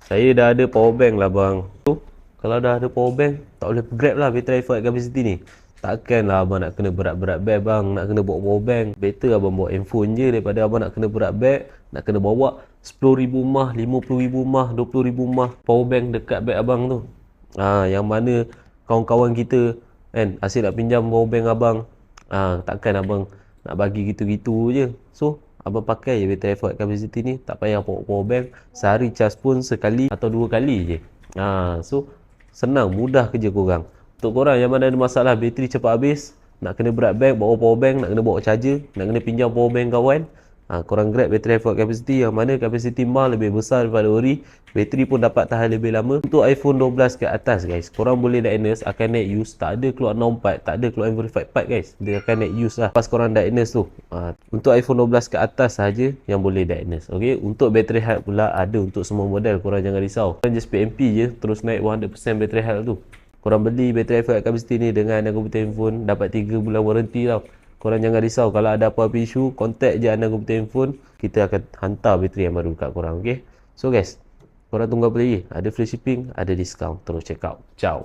Saya dah ada power bank lah bang. So, kalau dah ada power bank, tak boleh grab lah battery life capacity ni. Takkan lah abang nak kena berat-berat bag bang, nak kena bawa power bank. Better abang bawa handphone je daripada abang nak kena berat bag, nak kena bawa 10,000 mah, 50,000 mah, 20,000 mah power bank dekat bag abang tu. Yang mana kawan-kawan kita kan asyik nak pinjam power bank abang. Takkan abang nak bagi gitu-gitu je. So, abang pakai je battery life capacity ni, tak payah bawa power bank. Sehari cas pun sekali atau dua kali je. So senang, mudah kerja korang. Untuk korang yang mana ada masalah bateri cepat habis, nak kena berat bag, bawa power bank, nak kena bawa charger, nak kena pinjam power bank kawan, korang grab battery life capacity yang mana capacity mah lebih besar daripada ori, bateri pun dapat tahan lebih lama. Untuk iPhone 12 ke atas guys, korang boleh diagnose akan net use, tak ada keluar 64, tak ada keluar verified part guys, dia akan net use lah pas korang diagnose tu. Untuk iPhone 12 ke atas saja yang boleh diagnose. Okay, untuk battery health pula ada untuk semua model, korang jangan risau. Korang just PMP je terus naik 100% battery health tu. Korang beli battery life capacity ni dengan anda komputer handphone, dapat 3 bulan warranty tau. Korang jangan risau, kalau ada apa-apa isu, contact je anda komputer handphone, kita akan hantar bateri yang baru kat korang. Okay, so guys, korang tunggu apa lagi? Ada free shipping, ada discount, terus check out. Ciao.